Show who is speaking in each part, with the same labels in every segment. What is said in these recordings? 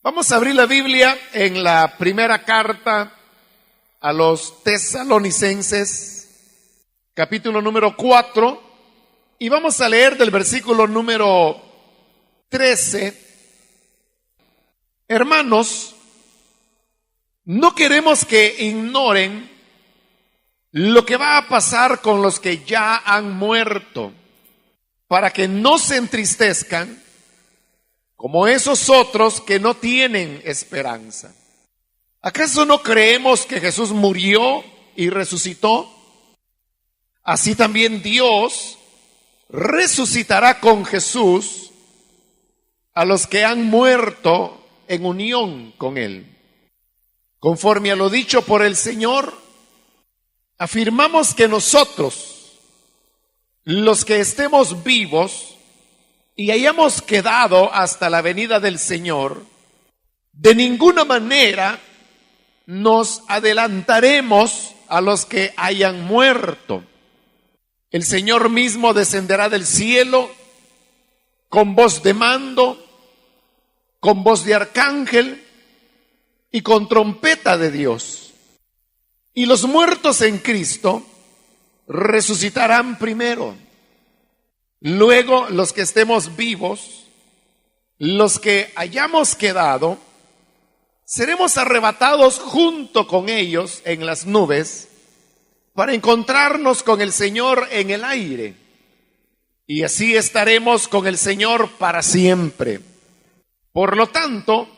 Speaker 1: Vamos a abrir la Biblia en la primera carta a los Tesalonicenses, capítulo número 4, y vamos a leer del versículo número 13. Hermanos, no queremos que ignoren lo que va a pasar con los que ya han muerto, para que no se entristezcan como esos otros que no tienen esperanza. ¿Acaso no creemos que Jesús murió y resucitó? Así también Dios resucitará con Jesús a los que han muerto en unión con Él. Conforme a lo dicho por el Señor, afirmamos que nosotros, los que estemos vivos y hayamos quedado hasta la venida del Señor, de ninguna manera nos adelantaremos a los que hayan muerto. El Señor mismo descenderá del cielo con voz de mando, con voz de arcángel y con trompeta de Dios. Y los muertos en Cristo resucitarán primero. Luego los que estemos vivos, los que hayamos quedado, seremos arrebatados junto con ellos en las nubes para encontrarnos con el Señor en el aire. Y así estaremos con el Señor para siempre. Por lo tanto,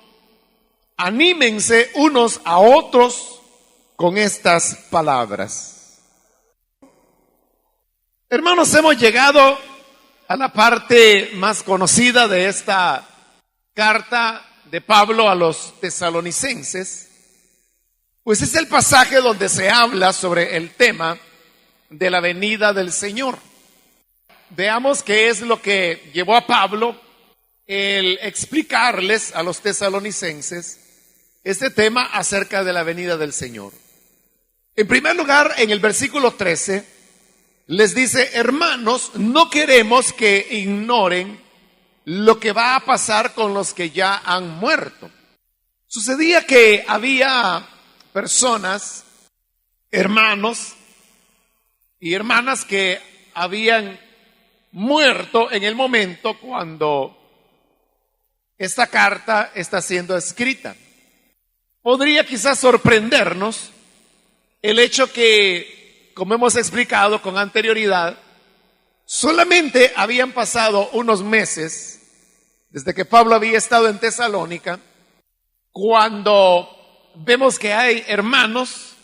Speaker 1: anímense unos a otros con estas palabras. Hermanos, hemos llegado a la parte más conocida de esta carta de Pablo a los tesalonicenses, pues es el pasaje donde se habla sobre el tema de la venida del Señor. Veamos qué es lo que llevó a Pablo el explicarles a los tesalonicenses este tema acerca de la venida del Señor. En primer lugar, en el versículo 13, les dice: hermanos, no queremos que ignoren lo que va a pasar con los que ya han muerto. Sucedía que había personas, hermanos y hermanas que habían muerto en el momento cuando esta carta está siendo escrita. Podría quizás sorprendernos el hecho que, como hemos explicado con anterioridad, solamente habían pasado unos meses desde que Pablo había estado en Tesalónica, cuando vemos que hay hermanos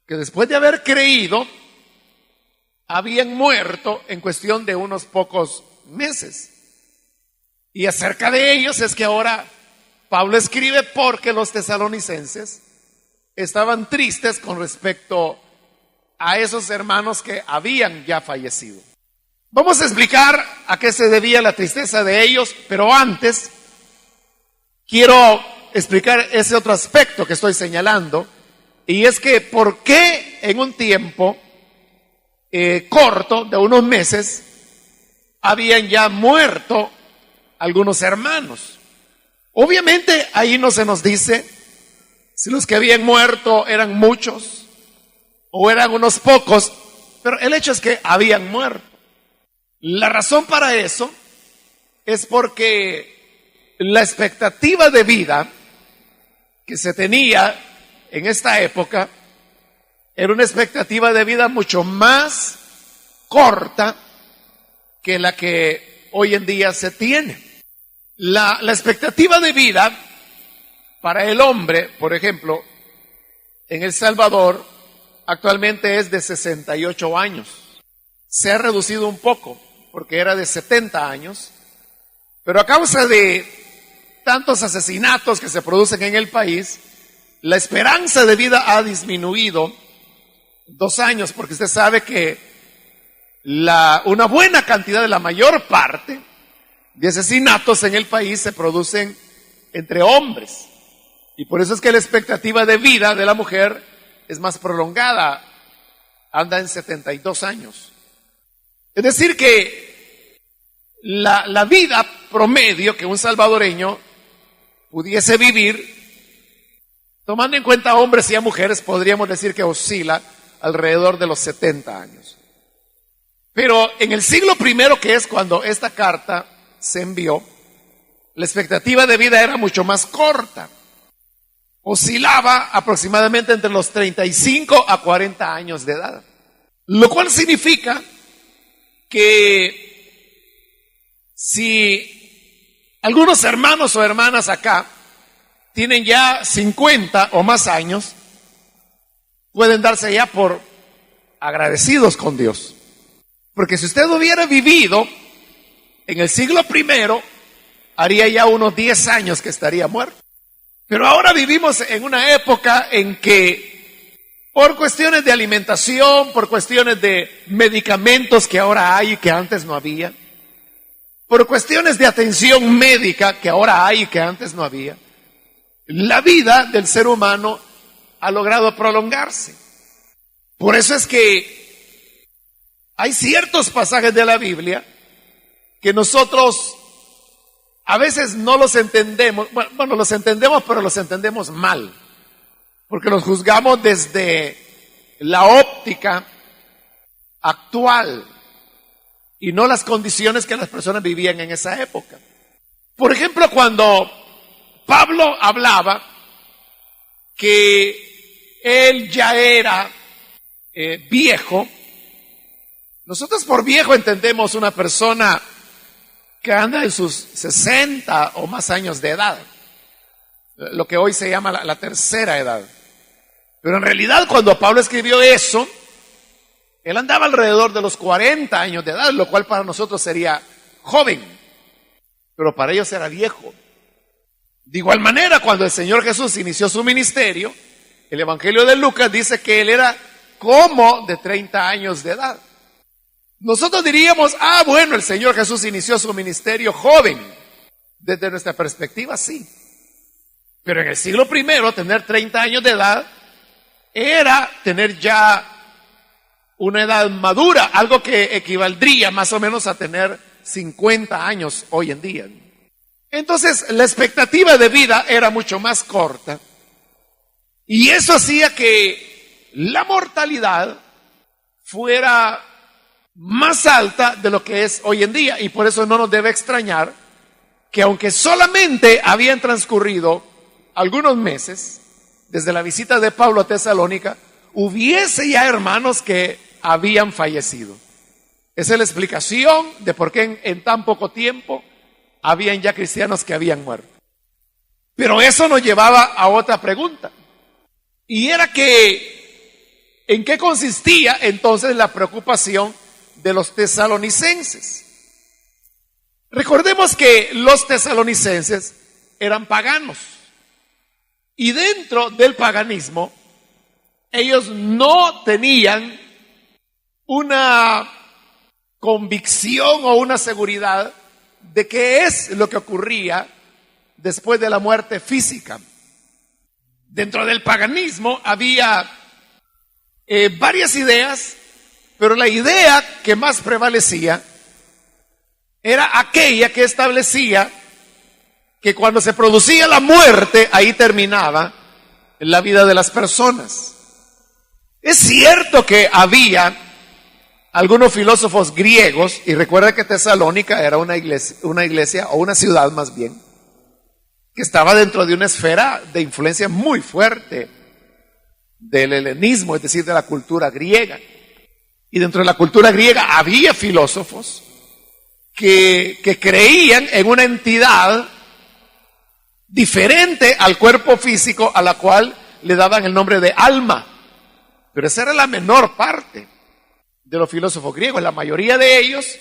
Speaker 1: que después de haber creído habían muerto en cuestión de unos pocos meses. Y acerca de ellos es que ahora Pablo escribe, porque los tesalonicenses estaban tristes con respecto a esos hermanos que habían ya fallecido. Vamos a explicar a qué se debía la tristeza de ellos, pero antes quiero explicar ese otro aspecto que estoy señalando, y es que por qué en un tiempo corto de unos meses habían ya muerto algunos hermanos. Obviamente ahí no se nos dice si los que habían muerto eran muchos o eran unos pocos, pero el hecho es que habían muerto. La razón para eso es porque la expectativa de vida que se tenía en esta época era una expectativa de vida mucho más corta que la que hoy en día se tiene. La expectativa de vida para el hombre, por ejemplo, en El Salvador, actualmente es de 68 años. Se ha reducido un poco, porque era de 70 años, pero a causa de tantos asesinatos que se producen en el país, la esperanza de vida ha disminuido 2 años, porque usted sabe que una buena cantidad de la mayor parte de asesinatos en el país se producen entre hombres, y por eso es que la expectativa de vida de la mujer es más prolongada, anda en 72 años. Es decir que la vida promedio que un salvadoreño pudiese vivir, tomando en cuenta a hombres y a mujeres, podríamos decir que oscila alrededor de los 70 años. Pero en el siglo I, que es cuando esta carta se envió, la expectativa de vida era mucho más corta. Oscilaba aproximadamente entre los 35 a 40 años de edad. Lo cual significa que si algunos hermanos o hermanas acá tienen ya 50 o más años, pueden darse ya por agradecidos con Dios. Porque si usted hubiera vivido en el siglo I, haría ya unos 10 años que estaría muerto. Pero ahora vivimos en una época en que por cuestiones de alimentación, por cuestiones de medicamentos que ahora hay y que antes no había, por cuestiones de atención médica que ahora hay y que antes no había, la vida del ser humano ha logrado prolongarse. Por eso es que hay ciertos pasajes de la Biblia que nosotros a veces no los entendemos, bueno, los entendemos, pero los entendemos mal, porque los juzgamos desde la óptica actual y no las condiciones que las personas vivían en esa época. Por ejemplo, cuando Pablo hablaba que él ya era viejo, nosotros por viejo entendemos una persona que anda en sus 60 o más años de edad, lo que hoy se llama la tercera edad. Pero en realidad cuando Pablo escribió eso, él andaba alrededor de los 40 años de edad, lo cual para nosotros sería joven, pero para ellos era viejo. De igual manera, cuando el Señor Jesús inició su ministerio, el Evangelio de Lucas dice que él era como de 30 años de edad. Nosotros diríamos, bueno, el Señor Jesús inició su ministerio joven. Desde nuestra perspectiva, sí. Pero en el siglo I, tener 30 años de edad era tener ya una edad madura, algo que equivaldría más o menos a tener 50 años hoy en día. Entonces, la expectativa de vida era mucho más corta y eso hacía que la mortalidad fuera más alta de lo que es hoy en día, y por eso no nos debe extrañar que aunque solamente habían transcurrido algunos meses desde la visita de Pablo a Tesalónica, hubiese ya hermanos que habían fallecido. Esa es la explicación de por qué en tan poco tiempo habían ya cristianos que habían muerto. Pero eso nos llevaba a otra pregunta, y era que ¿en qué consistía entonces la preocupación de los tesalonicenses? Recordemos que los tesalonicenses eran paganos y dentro del paganismo ellos no tenían una convicción o una seguridad de qué es lo que ocurría después de la muerte física. Dentro del paganismo había varias ideas, pero la idea que más prevalecía era aquella que establecía que cuando se producía la muerte, ahí terminaba la vida de las personas. Es cierto que había algunos filósofos griegos, y recuerda que Tesalónica era una iglesia, o una ciudad más bien, que estaba dentro de una esfera de influencia muy fuerte del helenismo, es decir, de la cultura griega. Y dentro de la cultura griega había filósofos que creían en una entidad diferente al cuerpo físico, a la cual le daban el nombre de alma. Pero esa era la menor parte de los filósofos griegos. La mayoría de ellos,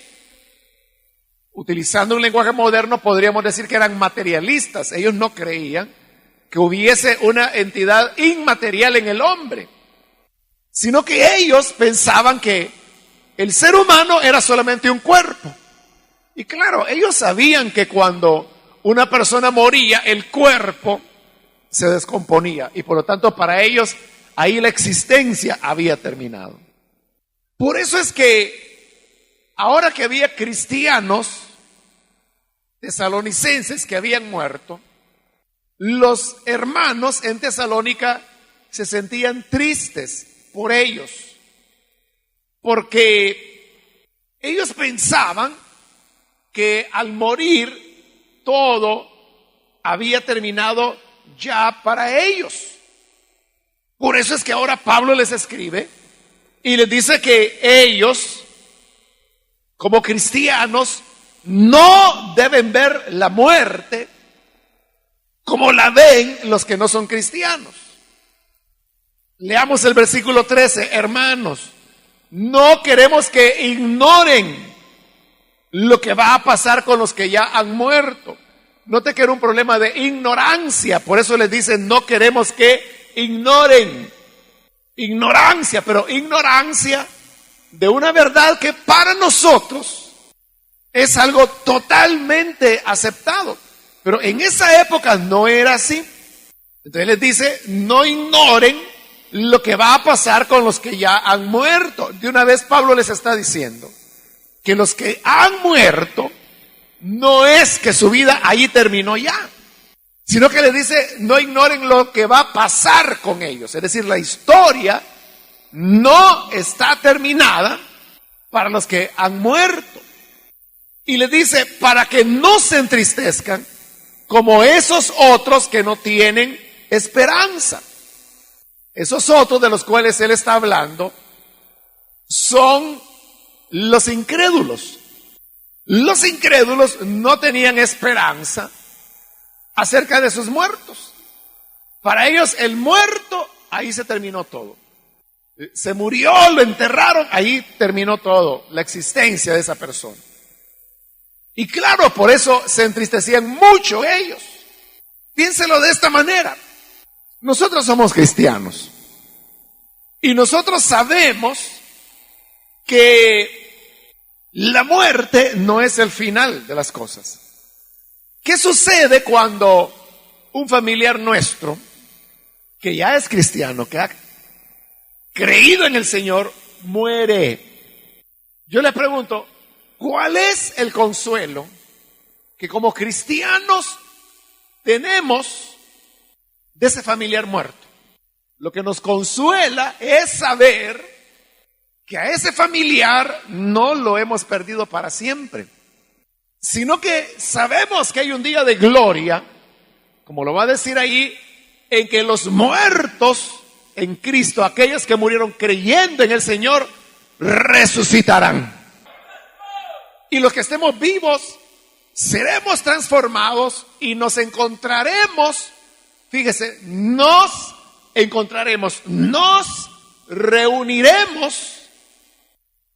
Speaker 1: utilizando un lenguaje moderno, podríamos decir que eran materialistas. Ellos no creían que hubiese una entidad inmaterial en el hombre, sino que ellos pensaban que el ser humano era solamente un cuerpo. Y claro, ellos sabían que cuando una persona moría, el cuerpo se descomponía, y por lo tanto para ellos ahí la existencia había terminado. Por eso es que ahora que había cristianos tesalonicenses que habían muerto, los hermanos en Tesalónica se sentían tristes por ellos, porque ellos pensaban que al morir todo había terminado ya para ellos. Por eso es que ahora Pablo les escribe y les dice que ellos, como cristianos, no deben ver la muerte como la ven los que no son cristianos. Leamos el versículo 13. Hermanos, no queremos que ignoren lo que va a pasar con los que ya han muerto. Note que era un problema de ignorancia, por eso les dicen no queremos que ignoren. Ignorancia, pero ignorancia de una verdad que para nosotros es algo totalmente aceptado. Pero en esa época no era así. Entonces les dice, no ignoren lo que va a pasar con los que ya han muerto. De una vez Pablo les está diciendo que los que han muerto no es que su vida ahí terminó ya, sino que les dice, no ignoren lo que va a pasar con ellos. Es decir, la historia no está terminada para los que han muerto. Y les dice, para que no se entristezcan como esos otros que no tienen esperanza. Esos otros de los cuales él está hablando son los incrédulos. Los incrédulos no tenían esperanza acerca de sus muertos. Para ellos el muerto, ahí se terminó todo. Se murió, lo enterraron, ahí terminó todo, la existencia de esa persona. Y claro, por eso se entristecían mucho ellos. Piénselo de esta manera. Nosotros somos cristianos y nosotros sabemos que la muerte no es el final de las cosas. ¿Qué sucede cuando un familiar nuestro, que ya es cristiano, que ha creído en el Señor, muere? Yo le pregunto, ¿cuál es el consuelo que como cristianos tenemos de ese familiar muerto? Lo que nos consuela es saber que a ese familiar no lo hemos perdido para siempre, sino que sabemos que hay un día de gloria, como lo va a decir ahí, en que los muertos en Cristo, aquellos que murieron creyendo en el Señor, resucitarán. Y los que estemos vivos, seremos transformados y nos encontraremos, fíjese, nos reuniremos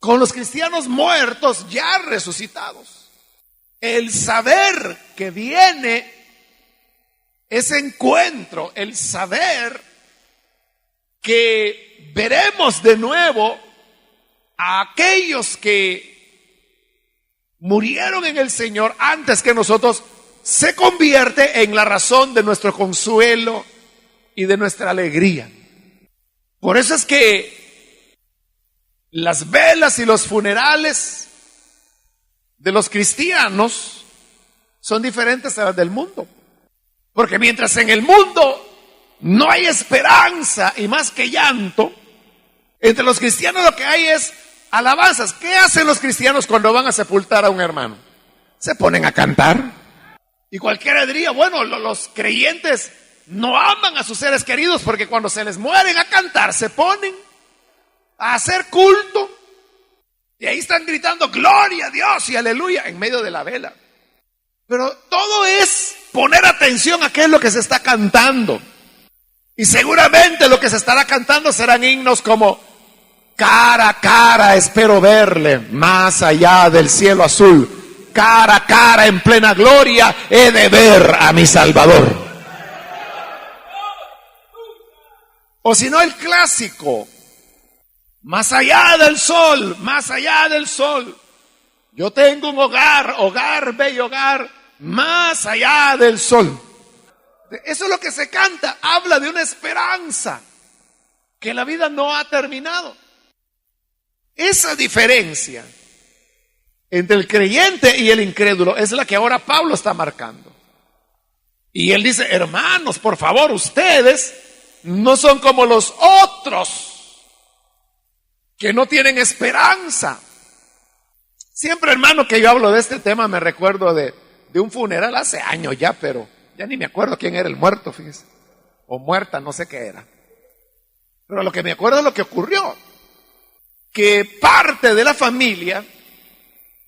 Speaker 1: con los cristianos muertos ya resucitados. El saber que viene ese encuentro, el saber que veremos de nuevo a aquellos que murieron en el Señor antes que nosotros, se convierte en la razón de nuestro consuelo y de nuestra alegría. Por eso es que las velas y los funerales de los cristianos son diferentes a las del mundo. Porque mientras en el mundo no hay esperanza y más que llanto, entre los cristianos lo que hay es alabanzas. ¿Qué hacen los cristianos cuando van a sepultar a un hermano? Se ponen a cantar. Y cualquiera diría, bueno, los creyentes no aman a sus seres queridos porque cuando se les mueren a cantar se ponen a hacer culto. Y ahí están gritando gloria a Dios y aleluya en medio de la vela. Pero todo es poner atención a qué es lo que se está cantando. Y seguramente lo que se estará cantando serán himnos como cara a cara espero verle más allá del cielo azul. Cara a cara en plena gloria he de ver a mi Salvador. O si no el clásico, más allá del sol, más allá del sol. Yo tengo un hogar, bello hogar, más allá del sol. Eso es lo que se canta, habla de una esperanza, que la vida no ha terminado. Esa diferencia entre el creyente y el incrédulo es la que ahora Pablo está marcando. Y él dice, hermanos, por favor, ustedes no son como los otros que no tienen esperanza. Siempre, hermano, que yo hablo de este tema, me recuerdo de un funeral hace años ya, pero ya ni me acuerdo quién era el muerto, fíjese, o muerta, no sé qué era. Pero lo que me acuerdo es lo que ocurrió, que parte de la familia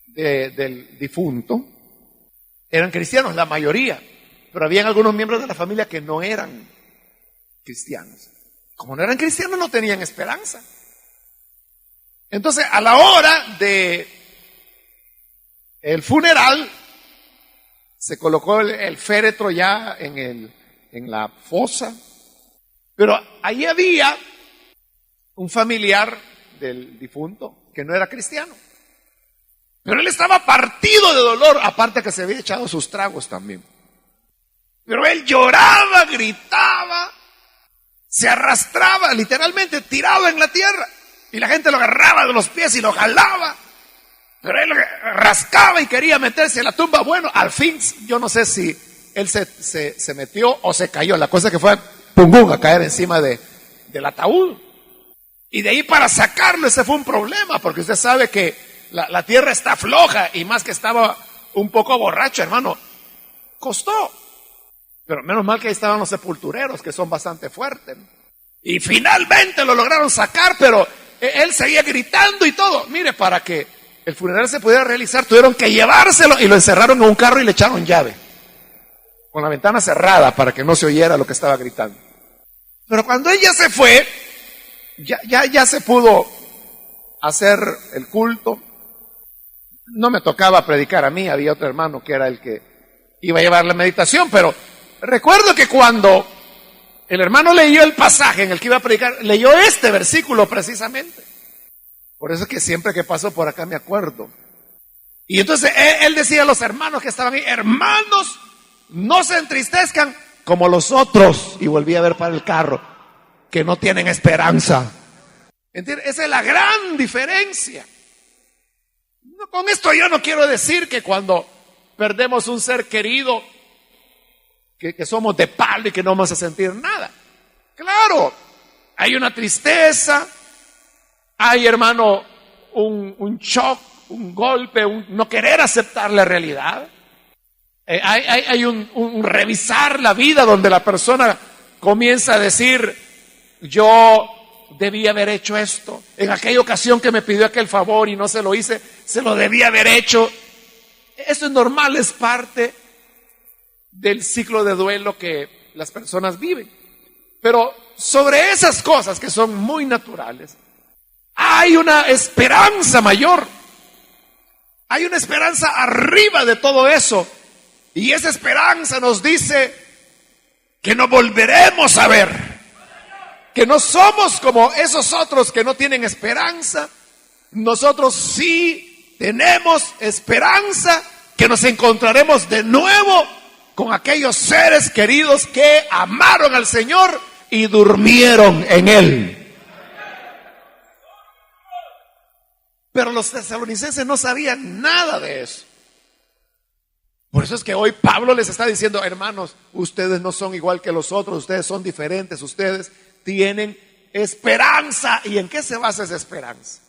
Speaker 1: del difunto eran cristianos, la mayoría, pero habían algunos miembros de la familia que no eran cristianos. Como no eran cristianos, no tenían esperanza. Entonces, a la hora de el funeral, se colocó el féretro ya en la fosa, pero ahí había un familiar del difunto que no era cristiano. Pero él estaba partido de dolor, aparte que se había echado sus tragos también. Pero él lloraba, gritaba, se arrastraba, literalmente tiraba en la tierra. Y la gente lo agarraba de los pies y lo jalaba. Pero él rascaba y quería meterse en la tumba. Bueno, al fin, yo no sé si él se metió o se cayó. La cosa es que fue pum, a caer encima del ataúd. Y de ahí para sacarlo, ese fue un problema, porque usted sabe que la tierra está floja y más que estaba un poco borracho, hermano. Costó. Pero menos mal que ahí estaban los sepultureros, que son bastante fuertes. Y finalmente lo lograron sacar, pero él seguía gritando y todo. Mire, para que el funeral se pudiera realizar, tuvieron que llevárselo y lo encerraron en un carro y le echaron llave, con la ventana cerrada para que no se oyera lo que estaba gritando. Pero cuando ella se fue, ya se pudo hacer el culto. No me tocaba predicar a mí, había otro hermano que era el que iba a llevar la meditación, pero recuerdo que cuando el hermano leyó el pasaje en el que iba a predicar, leyó este versículo precisamente. Por eso es que siempre que paso por acá me acuerdo. Y entonces él decía a los hermanos que estaban ahí, hermanos, no se entristezcan como los otros. Y volví a ver para el carro, que no tienen esperanza. ¿Entiendes? Esa es la gran diferencia. No, con esto yo no quiero decir que cuando perdemos un ser querido, que somos de palo y que no vamos a sentir nada. Claro, hay una tristeza, hay, hermano, un shock, un golpe, un no querer aceptar la realidad. Hay un revisar la vida donde la persona comienza a decir, yo debía haber hecho esto. En aquella ocasión que me pidió aquel favor y no se lo hice, se lo debía haber hecho. Eso es normal, es parte del ciclo de duelo que las personas viven. Pero sobre esas cosas que son muy naturales, hay una esperanza mayor. Hay una esperanza arriba de todo eso. Y esa esperanza nos dice que nos volveremos a ver. Que no somos como esos otros que no tienen esperanza. Nosotros sí tenemos esperanza que nos encontraremos de nuevo con aquellos seres queridos que amaron al Señor y durmieron en Él. Pero los tesalonicenses no sabían nada de eso. Por eso es que hoy Pablo les está diciendo, hermanos, ustedes no son igual que los otros, ustedes son diferentes, ustedes tienen esperanza. ¿Y en qué se basa esa esperanza?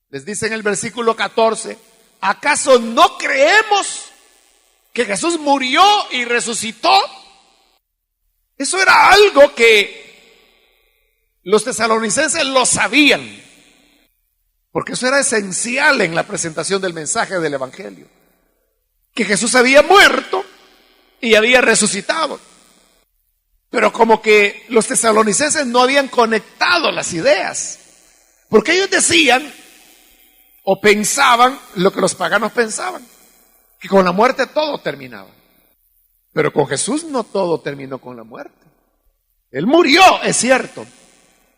Speaker 1: Les dice en el versículo 14, ¿acaso no creemos que Jesús murió y resucitó? Eso era algo que los tesalonicenses lo sabían, porque eso era esencial en la presentación del mensaje del Evangelio, que Jesús había muerto y había resucitado. Pero como que los tesalonicenses no habían conectado las ideas, porque ellos decían o pensaban lo que los paganos pensaban, que con la muerte todo terminaba. Pero con Jesús no todo terminó con la muerte. Él murió, es cierto,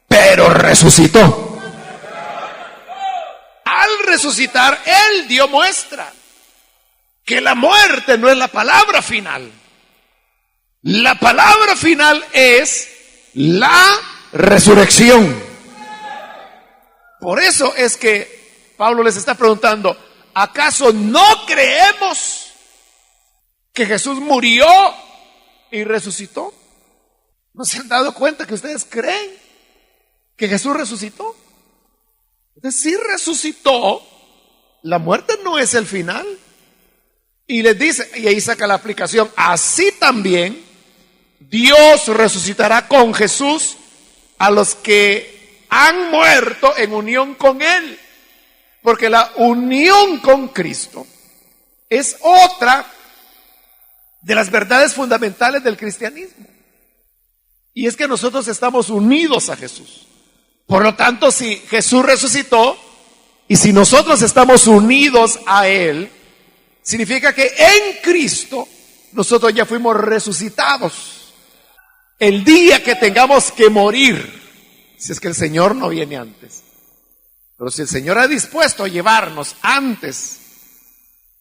Speaker 1: pero resucitó. Al resucitar, Él dio muestra que la muerte no es la palabra final. La palabra final es la resurrección. Por eso es que Pablo les está preguntando, ¿acaso no creemos que Jesús murió y resucitó. ¿No se han dado cuenta que ustedes creen que Jesús resucitó? Entonces, si resucitó, la muerte no es el final. Y les dice, y ahí saca la aplicación, así también Dios resucitará con Jesús a los que han muerto en unión con Él. Porque la unión con Cristo es otra de las verdades fundamentales del cristianismo. Y es que nosotros estamos unidos a Jesús. Por lo tanto, si Jesús resucitó y si nosotros estamos unidos a Él, significa que en Cristo nosotros ya fuimos resucitados. El día que tengamos que morir, si es que el Señor no viene antes, pero si el Señor ha dispuesto a llevarnos antes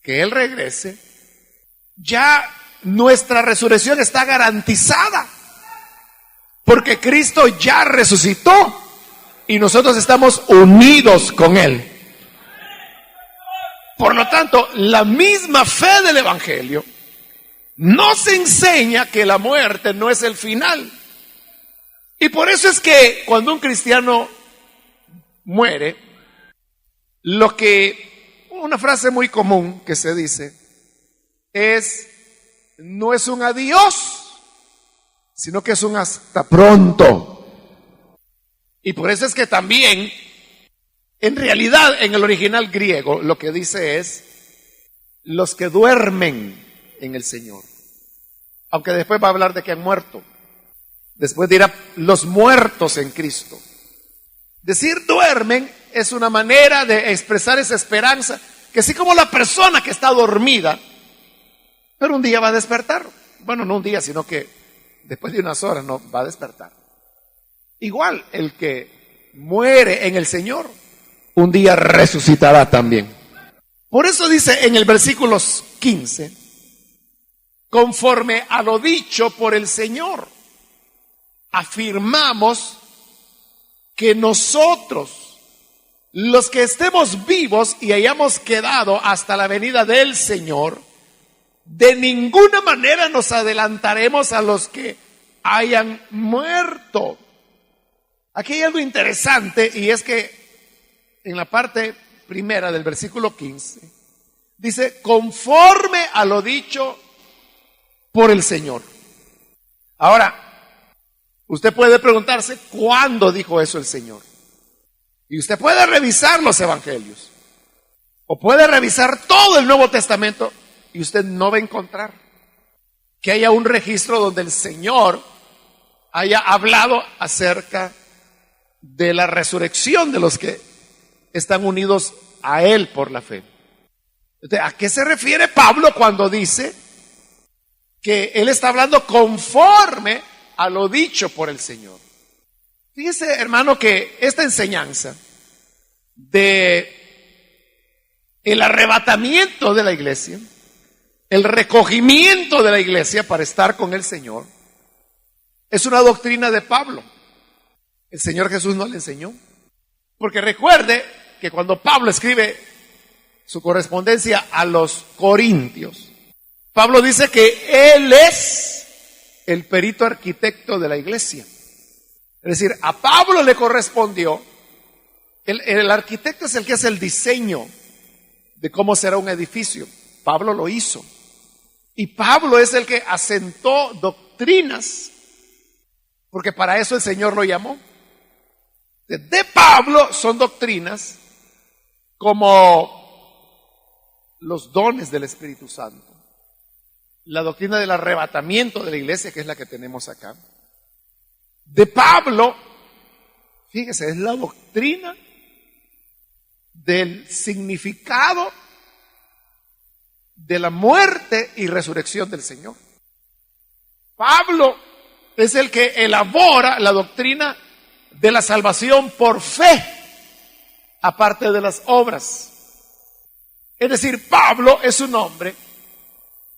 Speaker 1: que Él regrese, ya nuestra resurrección está garantizada, porque Cristo ya resucitó y nosotros estamos unidos con Él. Por lo tanto, la misma fe del Evangelio nos enseña que la muerte no es el final. Y por eso es que cuando un cristiano muere, una frase muy común que se dice es, no es un adiós, sino que es un hasta pronto. Y por eso es que también, en realidad, en el original griego, lo que dice es, los que duermen en el Señor. Aunque después va a hablar de que han muerto. Después dirá, los muertos en Cristo. Decir duermen es una manera de expresar esa esperanza, que así como la persona que está dormida, pero un día va a despertar. Bueno, no un día, sino que después de unas horas no va a despertar. Igual, el que muere en el Señor, un día resucitará también. Por eso dice en el versículo 15, conforme a lo dicho por el Señor, afirmamos que nosotros, los que estemos vivos y hayamos quedado hasta la venida del Señor, de ninguna manera nos adelantaremos a los que hayan muerto. Aquí hay algo interesante, y es que en la parte primera del versículo 15 dice, conforme a lo dicho por el Señor. Ahora, usted puede preguntarse, ¿cuándo dijo eso el Señor? Y usted puede revisar los evangelios, o puede revisar todo el Nuevo Testamento, y usted no va a encontrar que haya un registro donde el Señor haya hablado acerca de la resurrección de los que están unidos a Él por la fe. Entonces, ¿a qué se refiere Pablo cuando dice que Él está hablando conforme a lo dicho por el Señor? Fíjese, hermano, que esta enseñanza de el arrebatamiento de la iglesia, el recogimiento de la iglesia para estar con el Señor, es una doctrina de Pablo. El Señor Jesús no le enseñó. Porque recuerde que cuando Pablo escribe su correspondencia a los Corintios, Pablo dice que él es el perito arquitecto de la iglesia. Es decir, a Pablo le correspondió, el arquitecto es el que hace el diseño de cómo será un edificio. Pablo lo hizo. Y Pablo es el que asentó doctrinas, porque para eso el Señor lo llamó. De Pablo son doctrinas como los dones del Espíritu Santo, la doctrina del arrebatamiento de la iglesia, que es la que tenemos acá. De Pablo, fíjese, es la doctrina del significado de la muerte y resurrección del Señor. Pablo es el que elabora la doctrina de la salvación por fe, aparte de las obras. Es decir, Pablo es un hombre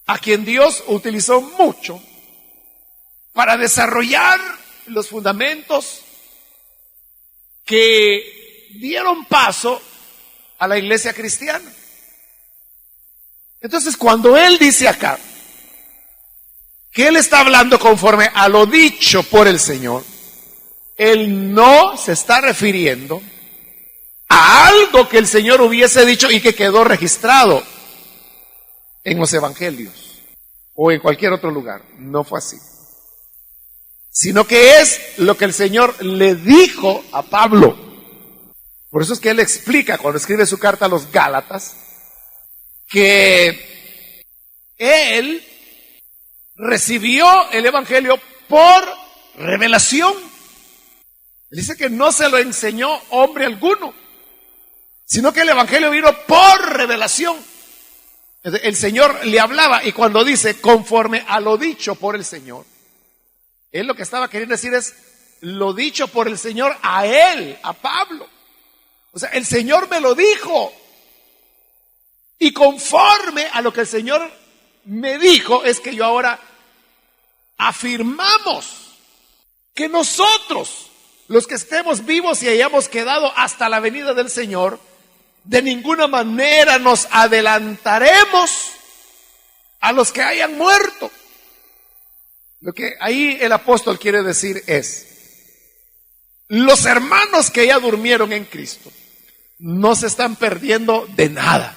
Speaker 1: a quien Dios utilizó mucho para desarrollar los fundamentos que dieron paso a la iglesia cristiana. Entonces, cuando él dice acá que él está hablando conforme a lo dicho por el Señor, él no se está refiriendo a algo que el Señor hubiese dicho y que quedó registrado en los evangelios o en cualquier otro lugar. No fue así. Sino que es lo que el Señor le dijo a Pablo. Por eso es que él explica cuando escribe su carta a los Gálatas que él recibió el evangelio por revelación. Él dice que no se lo enseñó hombre alguno, sino que el evangelio vino por revelación. El Señor le hablaba, y cuando dice conforme a lo dicho por el Señor, él lo que estaba queriendo decir es lo dicho por el Señor a él, a Pablo. O sea, el Señor me lo dijo, y conforme a lo que el Señor me dijo es que yo ahora afirmamos que nosotros, los que estemos vivos y hayamos quedado hasta la venida del Señor, de ninguna manera nos adelantaremos a los que hayan muerto. Lo que ahí el apóstol quiere decir es, los hermanos que ya durmieron en Cristo no se están perdiendo de nada,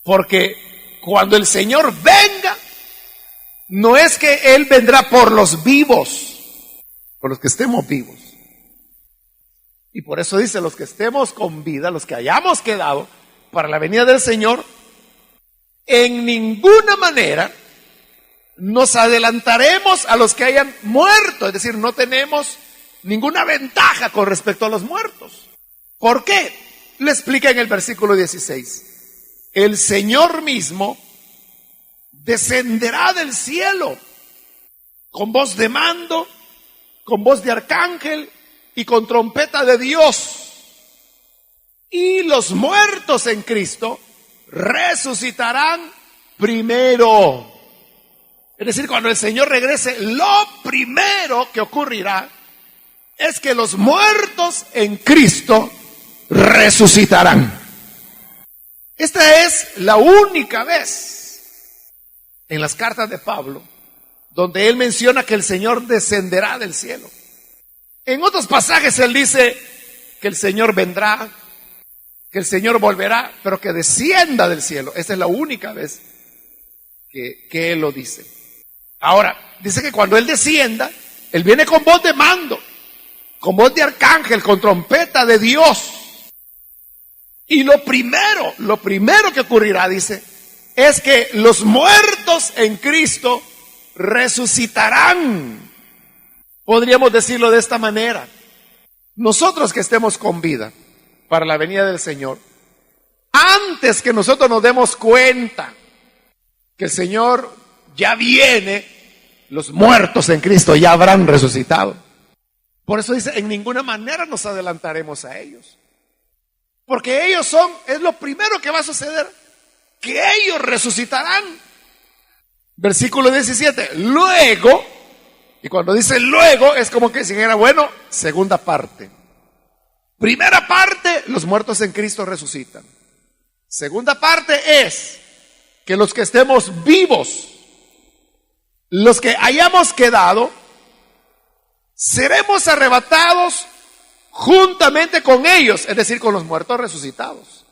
Speaker 1: porque cuando el Señor venga, no es que Él vendrá por los vivos, por los que estemos vivos. Y por eso dice, los que estemos con vida, los que hayamos quedado para la venida del Señor, en ninguna manera nos adelantaremos a los que hayan muerto. Es decir, no tenemos ninguna ventaja con respecto a los muertos. ¿Por qué? Le explica en el versículo 16. El Señor mismo descenderá del cielo con voz de mando, con voz de arcángel y con trompeta de Dios. Y los muertos en Cristo resucitarán primero. Es decir, cuando el Señor regrese, lo primero que ocurrirá es que los muertos en Cristo resucitarán. Esta es la única vez en las cartas de Pablo donde él menciona que el Señor descenderá del cielo. En otros pasajes él dice que el Señor vendrá, que el Señor volverá, pero que descienda del cielo. Esta es la única vez que él lo dice. Ahora, dice que cuando él descienda, él viene con voz de mando, con voz de arcángel, con trompeta de Dios. Y lo primero que ocurrirá, dice, es que los muertos en Cristo resucitarán. Podríamos decirlo de esta manera. Nosotros que estemos con vida para la venida del Señor, antes que nosotros nos demos cuenta que el Señor ya viene, los muertos en Cristo ya habrán resucitado. Por eso dice, en ninguna manera nos adelantaremos a ellos. Porque ellos es lo primero que va a suceder, que ellos resucitarán. Versículo 17, luego, y cuando dice luego, es como que si dijera, bueno, segunda parte. Primera parte, los muertos en Cristo resucitan. Segunda parte es que los que estemos vivos, los que hayamos quedado, seremos arrebatados juntamente con ellos, es decir, con los muertos resucitados,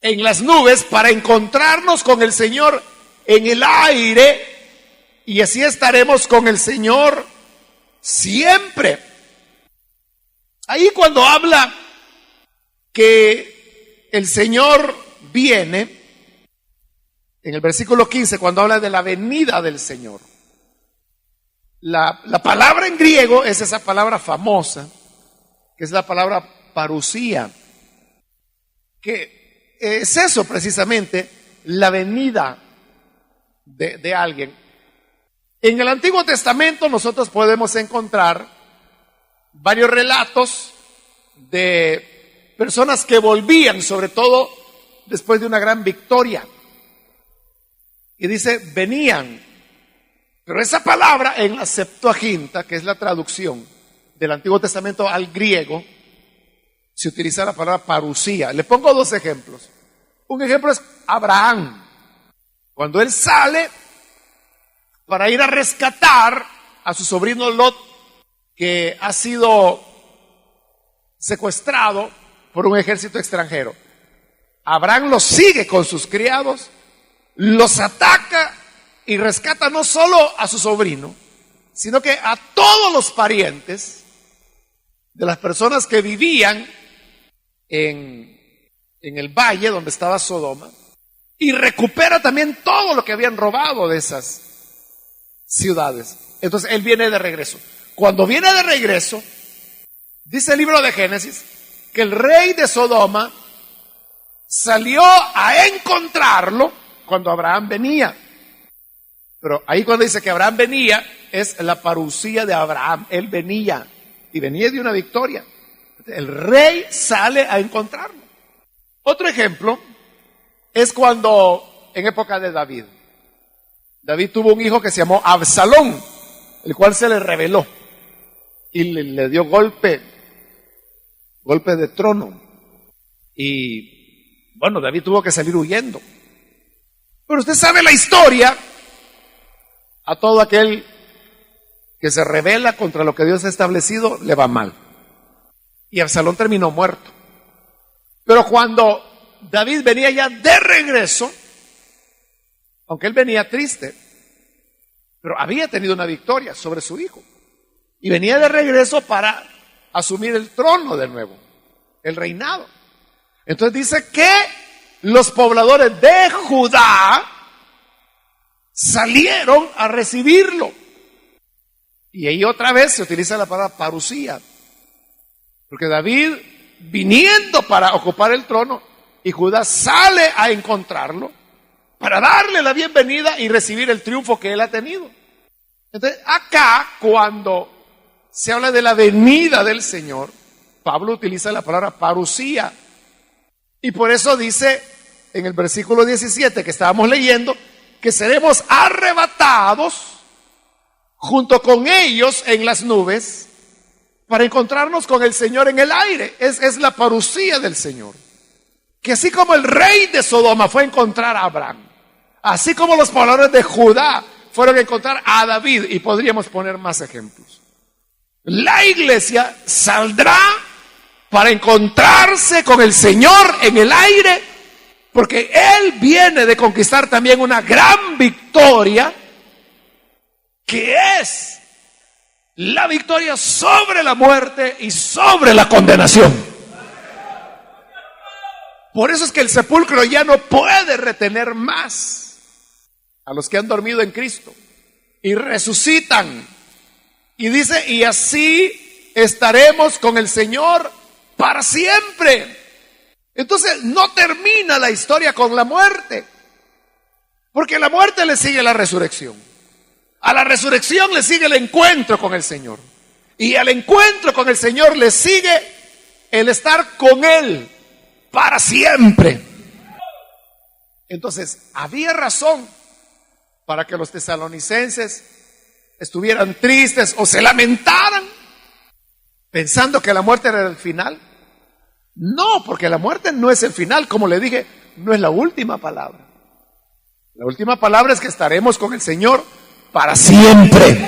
Speaker 1: en las nubes para encontrarnos con el Señor en el aire, y así estaremos con el Señor siempre. Ahí cuando habla que el Señor viene, en el versículo 15, cuando habla de la venida del Señor, la palabra en griego es esa palabra famosa, que es la palabra parusía, que es eso precisamente, la venida de alguien. En el Antiguo Testamento nosotros podemos encontrar varios relatos de personas que volvían, sobre todo después de una gran victoria. Y dice, venían. Pero esa palabra en la Septuaginta, que es la traducción del Antiguo Testamento al griego, se utiliza la palabra parusía. Le pongo dos ejemplos. Un ejemplo es Abraham. Cuando él sale para ir a rescatar a su sobrino Lot, que ha sido secuestrado por un ejército extranjero. Abraham los sigue con sus criados, los ataca y rescata no solo a su sobrino, sino que a todos los parientes de las personas que vivían en el valle donde estaba Sodoma, y recupera también todo lo que habían robado de esas ciudades. Entonces él viene de regreso. Cuando viene de regreso, dice el libro de Génesis que el rey de Sodoma salió a encontrarlo cuando Abraham venía. Pero ahí cuando dice que Abraham venía, es la parucía de Abraham. Él venía, y venía de una victoria. El rey sale a encontrarlo. Otro ejemplo es cuando, en época de David, David tuvo un hijo que se llamó Absalón, el cual se le rebeló y le dio golpe de trono. Y bueno, David tuvo que salir huyendo. Pero usted sabe la historia. A todo aquel que se rebela contra lo que Dios ha establecido, le va mal. Y Absalón terminó muerto. Pero cuando David venía ya de regreso, aunque él venía triste, pero había tenido una victoria sobre su hijo. Y venía de regreso para asumir el trono de nuevo, el reinado. Entonces dice que los pobladores de Judá salieron a recibirlo. Y ahí otra vez se utiliza la palabra parucía. Porque David, viniendo para ocupar el trono, y Judá sale a encontrarlo para darle la bienvenida y recibir el triunfo que él ha tenido. Entonces, acá, cuando se habla de la venida del Señor, Pablo utiliza la palabra parucía. Y por eso dice en el versículo 17 que estábamos leyendo, que seremos arrebatados junto con ellos en las nubes para encontrarnos con el Señor en el aire. Es la parucía del Señor. Que así como el rey de Sodoma fue a encontrar a Abraham, así como los pobladores de Judá fueron a encontrar a David, y podríamos poner más ejemplos, la iglesia saldrá para encontrarse con el Señor en el aire, porque Él viene de conquistar también una gran victoria, que es la victoria sobre la muerte y sobre la condenación. Por eso es que el sepulcro ya no puede retener más a los que han dormido en Cristo y resucitan. Y dice, y así estaremos con el Señor para siempre. Entonces no termina la historia con la muerte, porque a la muerte le sigue la resurrección. A la resurrección le sigue el encuentro con el Señor. Y al encuentro con el Señor le sigue el estar con Él para siempre. Entonces, había razón para que los tesalonicenses estuvieran tristes o se lamentaran pensando que la muerte era el final. No, porque la muerte no es el final, como le dije, no es la última palabra. La última palabra es que estaremos con el Señor para siempre.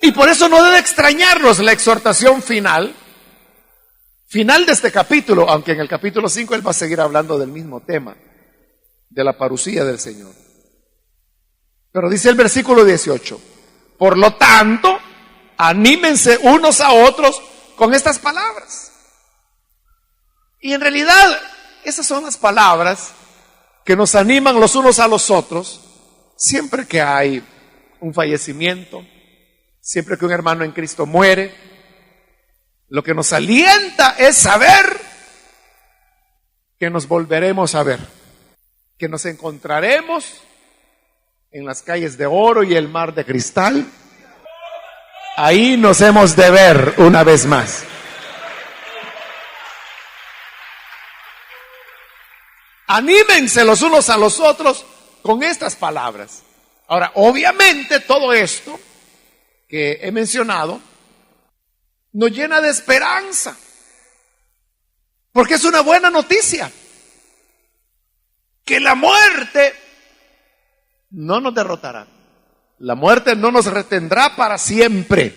Speaker 1: Y por eso no debe extrañarnos la exhortación final de este capítulo, aunque en el capítulo 5 él va a seguir hablando del mismo tema, de la parucía del Señor. Pero dice el versículo 18, por lo tanto, anímense unos a otros con estas palabras. Y en realidad, esas son las palabras que nos animan los unos a los otros, siempre que hay un fallecimiento, siempre que un hermano en Cristo muere. Lo que nos alienta es saber que nos volveremos a ver, que nos encontraremos en las calles de oro y el mar de cristal. Ahí nos hemos de ver una vez más. Anímense los unos a los otros con estas palabras. Ahora, obviamente todo esto que he mencionado nos llena de esperanza, porque es una buena noticia que la muerte no nos derrotará. La muerte no nos retendrá para siempre.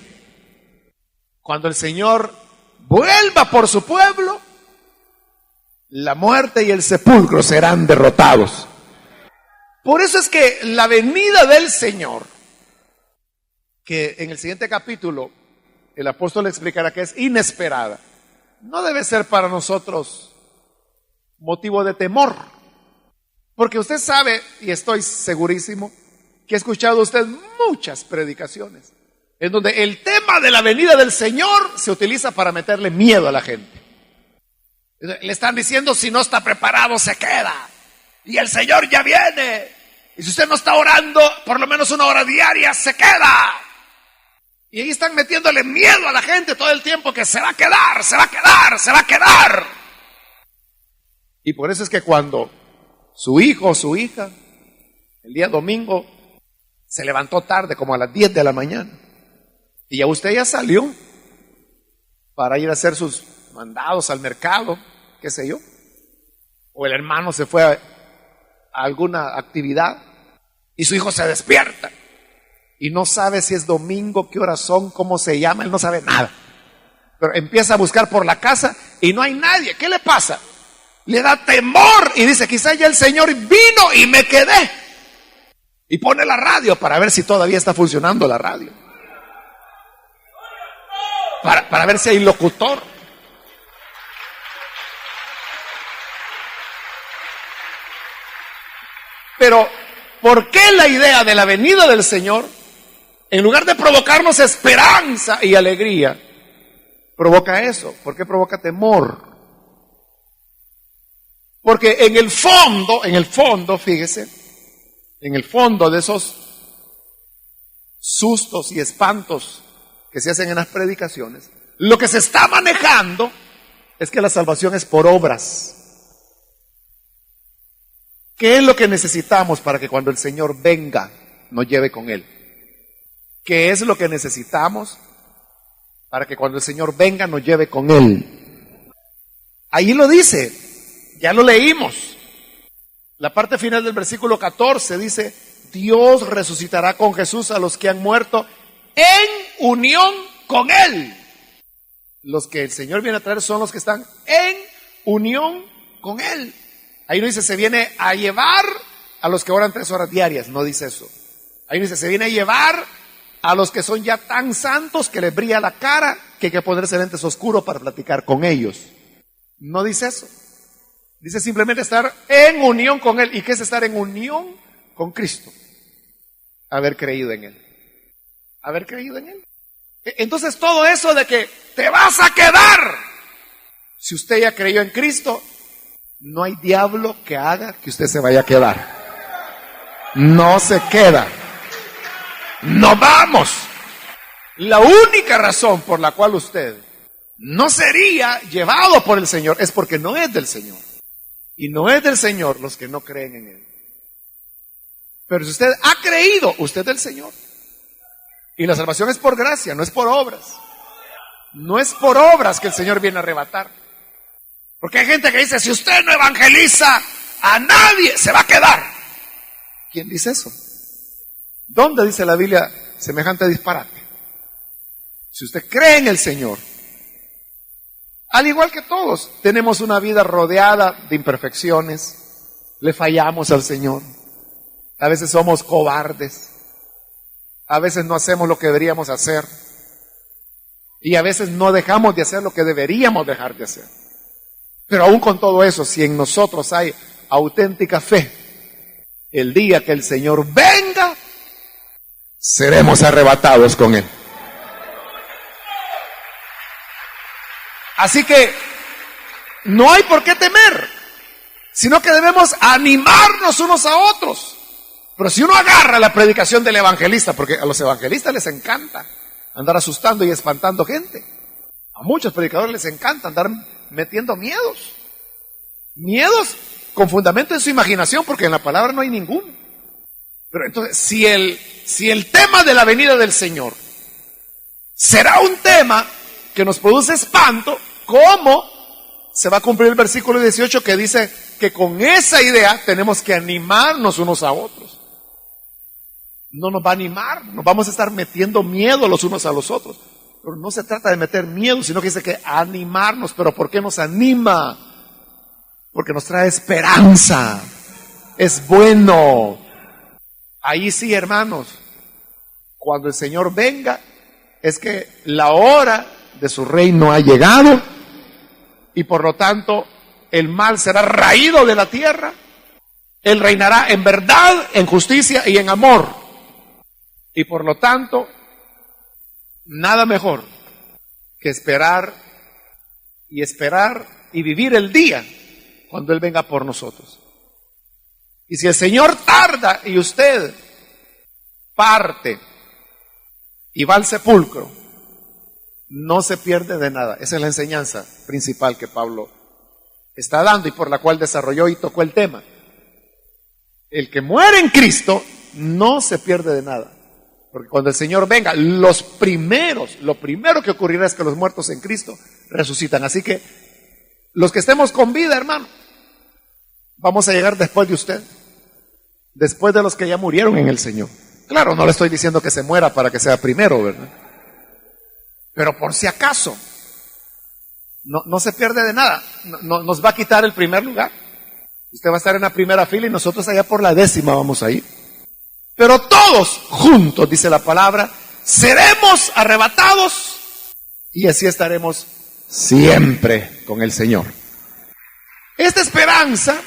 Speaker 1: Cuando el Señor vuelva por su pueblo, la muerte y el sepulcro serán derrotados. Por eso es que la venida del Señor, que en el siguiente capítulo el apóstol explicará que es inesperada, no debe ser para nosotros motivo de temor. Porque usted sabe, y estoy segurísimo, que ha escuchado usted muchas predicaciones en donde el tema de la venida del Señor se utiliza para meterle miedo a la gente. Le están diciendo, si no está preparado se queda, y el Señor ya viene, y si usted no está orando por lo menos 1 hora diaria, se queda. Y ahí están metiéndole miedo a la gente todo el tiempo, que se va a quedar, se va a quedar, se va a quedar. Y por eso es que cuando su hijo o su hija el día domingo se levantó tarde, como a las 10 de la mañana, y ya usted ya salió para ir a hacer sus mandados al mercado, qué sé yo, o el hermano se fue a alguna actividad y su hijo se despierta y no sabe si es domingo, qué horas son, cómo se llama, él no sabe nada, pero empieza a buscar por la casa y no hay nadie. ¿Qué le pasa? Le da temor y dice, quizá ya el Señor vino y me quedé, y pone la radio para ver si todavía está funcionando la radio, para ver si hay locutor. Pero ¿por qué la idea de la venida del Señor, en lugar de provocarnos esperanza y alegría, provoca eso? ¿Por qué provoca temor? Porque en el fondo, fíjese, en el fondo de esos sustos y espantos que se hacen en las predicaciones, lo que se está manejando es que la salvación es por obras. ¿Qué es lo que necesitamos para que cuando el Señor venga nos lleve con Él? ¿Qué es lo que necesitamos para que cuando el Señor venga nos lleve con Él? Ahí lo dice, ya lo leímos. La parte final del versículo 14 dice, Dios resucitará con Jesús a los que han muerto en unión con Él. Los que el Señor viene a traer son los que están en unión con Él. Ahí no dice, se viene a llevar a los que oran 3 horas diarias, no dice eso. Ahí dice, se viene a llevar a los que son ya tan santos que les brilla la cara que hay que ponerse lentes oscuros para platicar con ellos. No dice eso. Dice simplemente estar en unión con Él. ¿Y qué es estar en unión con Cristo? Haber creído en Él. Haber creído en Él. Entonces todo eso de que te vas a quedar, si usted ya creyó en Cristo, no hay diablo que haga que usted se vaya a quedar. No se queda. No vamos. La única razón por la cual usted no sería llevado por el Señor es porque no es del Señor. Y no es del Señor los que no creen en Él. Pero si usted ha creído, usted es del Señor. Y la salvación es por gracia, no es por obras. No es por obras que el Señor viene a arrebatar. Porque hay gente que dice, si usted no evangeliza a nadie, se va a quedar. ¿Quién dice eso? ¿Dónde dice la Biblia semejante disparate? Si usted cree en el Señor, al igual que todos, tenemos una vida rodeada de imperfecciones, le fallamos al Señor, a veces somos cobardes, a veces no hacemos lo que deberíamos hacer, y a veces no dejamos de hacer lo que deberíamos dejar de hacer. Pero aún con todo eso, si en nosotros hay auténtica fe, el día que el Señor venga, seremos arrebatados con Él. Así que no hay por qué temer, sino que debemos animarnos unos a otros. Pero si uno agarra la predicación del evangelista, porque a los evangelistas les encanta andar asustando y espantando gente. A muchos predicadores les encanta andar metiendo miedos. Miedos con fundamento en su imaginación, porque en la palabra no hay ninguno. Pero entonces, si el tema de la venida del Señor será un tema que nos produce espanto, ¿cómo se va a cumplir el versículo 18 que dice que con esa idea tenemos que animarnos unos a otros? no nos va a animar, nos vamos a estar metiendo miedo los unos a los otros. Pero no se trata de meter miedo, sino que dice que animarnos. ¿Pero por qué nos anima? Porque nos trae esperanza. Es bueno. Ahí sí, hermanos, cuando el Señor venga, es que la hora de su reino ha llegado y por lo tanto el mal será raído de la tierra. Él reinará en verdad, en justicia y en amor. Y por lo tanto, nada mejor que esperar y vivir el día cuando Él venga por nosotros. Y si el Señor tarda y usted parte y va al sepulcro, no se pierde de nada. Esa es la enseñanza principal que Pablo está dando y por la cual desarrolló y tocó el tema. El que muere en Cristo no se pierde de nada. Porque cuando el Señor venga, lo primero que ocurrirá es que los muertos en Cristo resucitan. Así que los que estemos con vida, hermano, vamos a llegar después de usted, después de los que ya murieron en el Señor. Claro, no le estoy diciendo que se muera para que sea primero, ¿verdad? Pero por si acaso, no se pierde de nada. No nos va a quitar el primer lugar. Usted va a estar en la primera fila y nosotros allá por la 10ª vamos a ir. Pero todos juntos, dice la palabra, seremos arrebatados y así estaremos siempre con el Señor. Esta esperanza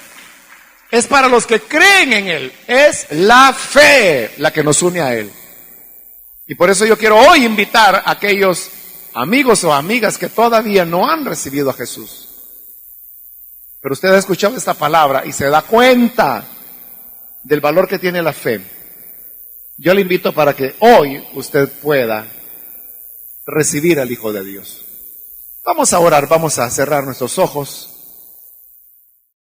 Speaker 1: es para los que creen en Él. Es la fe la que nos une a Él. Y por eso yo quiero hoy invitar a aquellos amigos o amigas que todavía no han recibido a Jesús. Pero usted ha escuchado esta palabra y se da cuenta del valor que tiene la fe. Yo le invito para que hoy usted pueda recibir al Hijo de Dios. Vamos a orar, vamos a cerrar nuestros ojos.